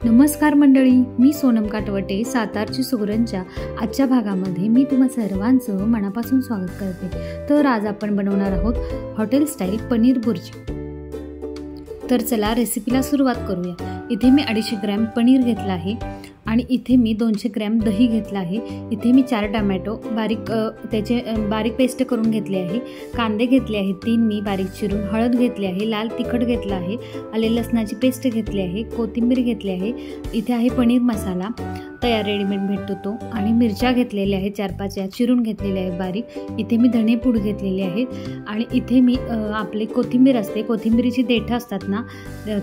नमस्कार मंडळी, मी सोनम काटवटे सातारची सुगरणच्या आजच्या भागामध्ये मी तुम्हा सर्वांचं मनापासून स्वागत करते। तर आज आपण बनवणार आहोत हॉटेल स्टाईल पनीर बुर्जी। तर चला रेसिपीला सुरुवात करूया। इथे मी 250 ग्रॅम पनीर घेतला आहे आणि इथे मी 200 ग्रॅम दही घेतला आहे। इथे मी 4 टोमॅटो बारीक पेस्ट करून घेतले आहे। कांदे घेतले आहेत 3 मी बारीक चिरून, हळद घेतली आहे, लाल तिखट घेतला आहे, आले लसणाची पेस्ट घेतली आहे, कोथिंबीर घेतली आहे, इथे आहे पनीर मसाला तयार रेडीमेड भेटतो तो, आणि मिरच्या घेतलेल्या आहेत 4-5 या चिरून घेतलेल्या आहे बारीक। इथे मी धणेपूड घेतलेली आहे आणि इथे मी आपले कोथिंबीर असते, कोथिंबीरीची देठं असतात ना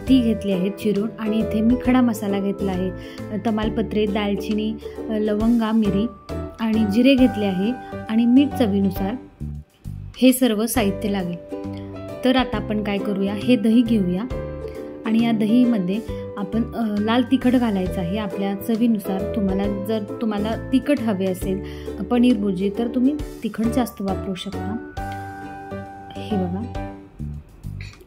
ती घेतली आहेत चिरून, आणि इथे मी खडा मसाला घेतला आहे, तमालपत्रे, दालचिनी, लवंगा, मिरी आणि जिरे घेतले आहे आणि मीठ चवीनुसार। हे सर्व साहित्य लागेल। तर आता आपण काय करूया, हे दही घेऊया आणि या दहीमध्ये आपण लाल तिखट घालायचं आहे आपल्या चवीनुसार। जर तुम्हाला तिखट हवे असेल पनीर भुर्जी तर तुम्ही तिखट जास्त वापरू शकता, हे बघा।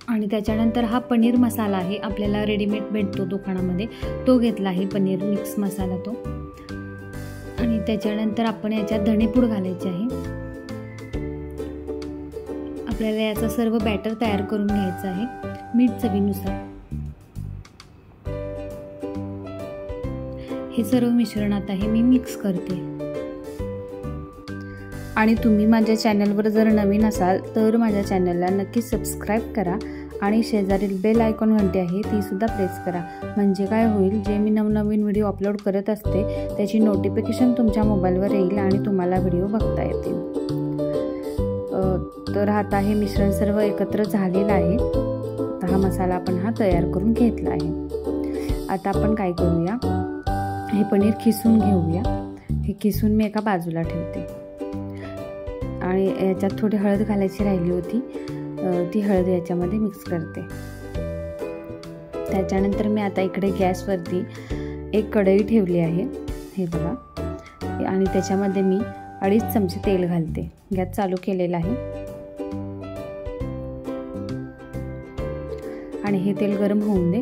आणि त्याच्यानंतर हा पनीर मसाला आहे, आपल्याला रेडीमेड भेटतो दुकानामध्ये, तो घेतला आहे पनीर मिक्स मसाला तो। आणि त्याच्यानंतर आपण याच्यात धणेपूड घालायची आहे। आपल्याला याचा सर्व बॅटर तयार करून घ्यायचं आहे मीठ चवीनुसार। हे सर्व मिश्रण आता हे मी मिक्स करते। आणि तुम्ही माझ्या चॅनलवर जर नवीन असाल तर माझ्या चॅनलला नक्की सबस्क्राईब करा आणि शेजारील बेल आयकॉन घंटी आहे ती सुद्धा प्रेस करा, म्हणजे काय होईल, जे मी नवनवीन व्हिडिओ अपलोड करत असते त्याची नोटिफिकेशन तुमच्या मोबाईलवर येईल आणि तुम्हाला व्हिडिओ बघता येतील। तर आता हे मिश्रण सर्व एकत्र झालेलं आहे। आता हा मसाला आपण तयार करून घेतला आहे। आता आपण काय करूया, हे पनीर खिसून घेऊया। हे खिसून मी एका बाजूला ठेवते आणि याच्यात थोडी हळद घालायची राहिली होती, ती हळद याच्यामध्ये मिक्स करते। त्याच्यानंतर मी आता इकडे गॅसवरती एक कढई ठेवली आहे, हे बघा, आणि त्याच्यामध्ये मी 2.5 चमचे तेल घालते। गॅस चालू केलेला आहे आणि हे तेल गरम होऊन दे।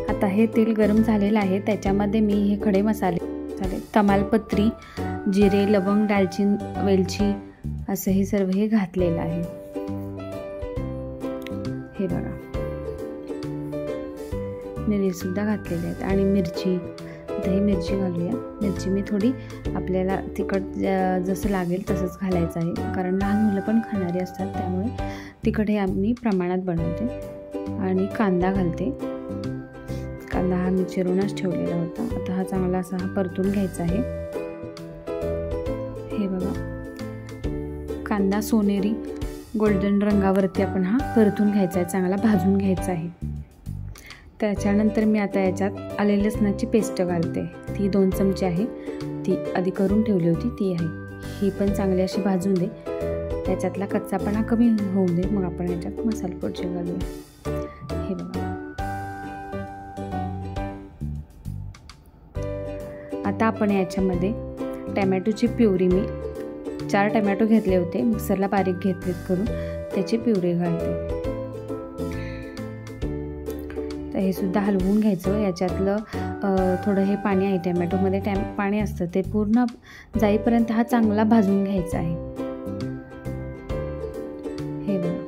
आता हे तेल गरम झालेलं आहे, त्याच्यामध्ये मी हे खडे मसाले तमालपत्री, जिरे, लवंग, दालचिनी, वेलची असं हे सर्व हे घातलेलं आहे, हे बघा। मिरी सुद्धा घातलेली आहेत आणि मिरची, आता ही मिरची घालूया। मिरची मी थोडी आपल्याला तिखट जसं लागेल तसंच घालायचं आहे, कारण लहान मुलं पण खाणारी असतात, त्यामुळे तिखट हे आम्ही प्रमाणात बनवते। आणि कांदा घालते, कांदा हा मी चिरूनच ठेवलेला होता। आता हा चांगला असा परतून घ्यायचा आहे, हे बघा। कांदा सोनेरी गोल्डन रंगावरती आपण परतून घ्यायचा आहे, चांगला भाजून घ्यायचा आहे। त्याच्यानंतर मी आता याच्यात आले लसणाची पेस्ट घालते, ती 2 चमचे आहे, ती आधी करून ठेवली होती ती आहे। ही पण चांगली अशी भाजून दे, त्याच्यातला कच्चापणा कमी होऊन दे, मग आपण याच्यात मसाला पोडचे घालूया, हे बघा। आता आपण याच्यामध्ये टोमॅटोची प्युरी, मी 4 टोमॅटो घेतले होते, मिक्सरला बारीक घेतलेत करून, त्याची प्युरी घालते। तर हे सुद्धा हलवून घ्यायचं। याच्यातलं थोडं हे पाणी आहे, टोमॅटोमध्ये पाणी असतं, ते पूर्ण जाईपर्यंत हा चांगला भाजून घ्यायचा आहे, हे बघा।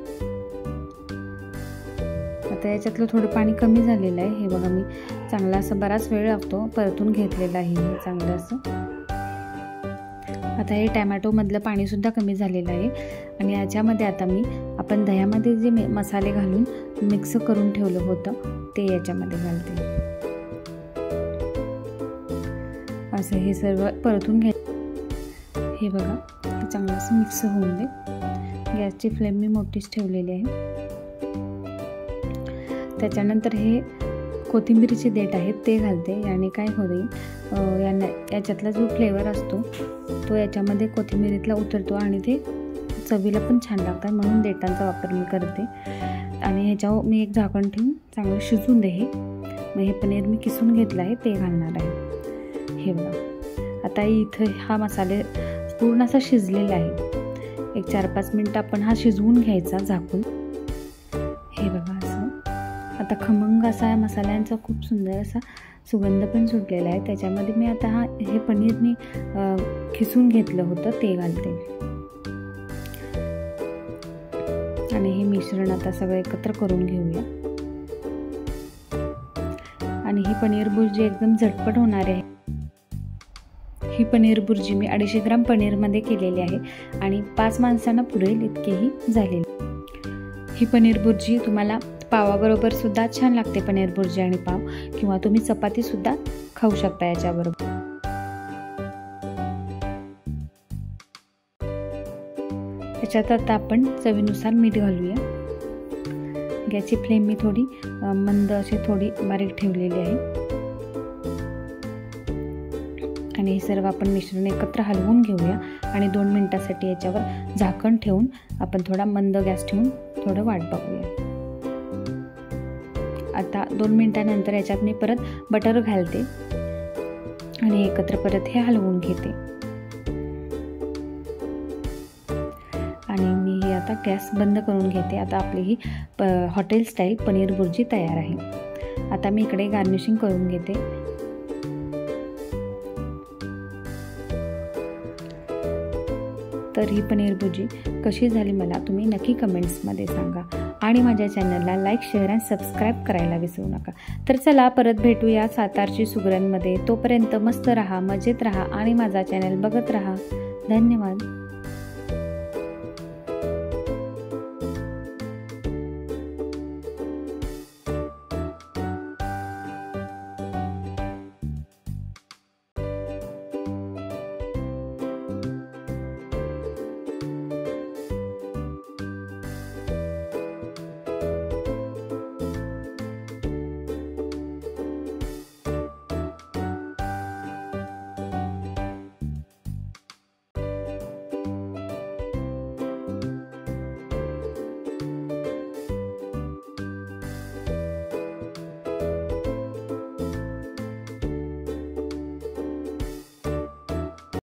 आता याच्यातलं थोडं पाणी कमी झालेलं आहे, हे बघा। मी चांगला असं बराच वेळ लागतो परतून घेतलेलं आहे हे चांगलं असं। आता हे टोमॅटोमधलं पाणीसुद्धा कमी झालेलं आहे आणि याच्यामध्ये आता आपण दह्यामध्ये जे मसाले घालून मिक्स करून ठेवलं होतं ते याच्यामध्ये घालते, असं हे सर्व परतून घ्या, हे बघा। हे चांगलं असं मिक्स होऊन दे। गॅसची फ्लेम मी मोठीच ठेवलेली आहे। त्याच्यानंतर हे कोथिंबीरीचे देठ आहेत ते घालते, याने काय होईल, याच्यातला जो फ्लेवर असतो तो याच्यामध्ये कोथिंबीरीतला उतरतो आणि ते चवीला पण छान लागतात, म्हणून देठांचा वापर मी करते। आणि ह्याच्यावर मी एक झाकण ठेवून चांगलं शिजून दे। मग हे पनीर मी किसून घेतलं आहे ते घालणार आहे, हे बघा। आता इथं हा मसाले पूर्ण असा शिजलेला आहे, एक 4-5 मिनटं आपण हा शिजवून घ्यायचा झाकून, हे बघा असं। आता खमंग असा मसाल्यांचा खूप सुंदर असा सुगंध पण सुटलेला आहे। त्याच्यामध्ये मी आता हे पनीर मी खिसून घेतलं होतं ते घालते आणि हे मिश्रण आता सगळं एकत्र करून घेऊया। आणि ही पनीर भुर्जी एकदम झटपट होणार आहे। ही पनीर भुर्जी मी 250 ग्राम पनीरमध्ये केलेली आहे आणि 5 माणसांना पुरेल इतकेही झालेली। ही पनीर भुर्जी तुम्हाला पावाबरोबर सुद्धा छान लागते। पनीर भुर्जी आणि पाव किंवा तुम्ही चपाती सुद्धा खाऊ शकता याच्याबरोबर। त्याच्यात आता आपण चवीनुसार मीठ घालूया। गॅसची फ्लेम मी थोडी मंद अशी थोडी बारीक ठेवलेली आहे आणि हे सर्व आपण मिश्रण एकत्र हलवून घेऊया आणि 2 मिनिटांसाठी याच्यावर झाकण ठेवून आपण थोडा मंद गॅस ठेवून थोडं वाट बघूया। आता 2 मिनिटांनंतर याच्यात मी परत बटर घालते आणि एकत्र परत हे हलवून घेते आणि मी हे आता गॅस बंद करून घेते। आता आपली ही हॉटेल स्टाईल पनीर भुर्जी तयार आहे। आता मी इकडे गार्निशिंग करून घेते। तर ही पनीर भुर्जी कशी झाली मला तुम्ही नक्की कमेंट्समध्ये सांगा आणि माझ्या चॅनलला लाईक, शेअर आणि सबस्क्राईब करायला विसरू नका। तर चला परत भेटूया सातारची सुगरणमध्ये। तोपर्यंत मस्त रहा, मजेत रहा आणि माझा चॅनल बघत रहा। धन्यवाद।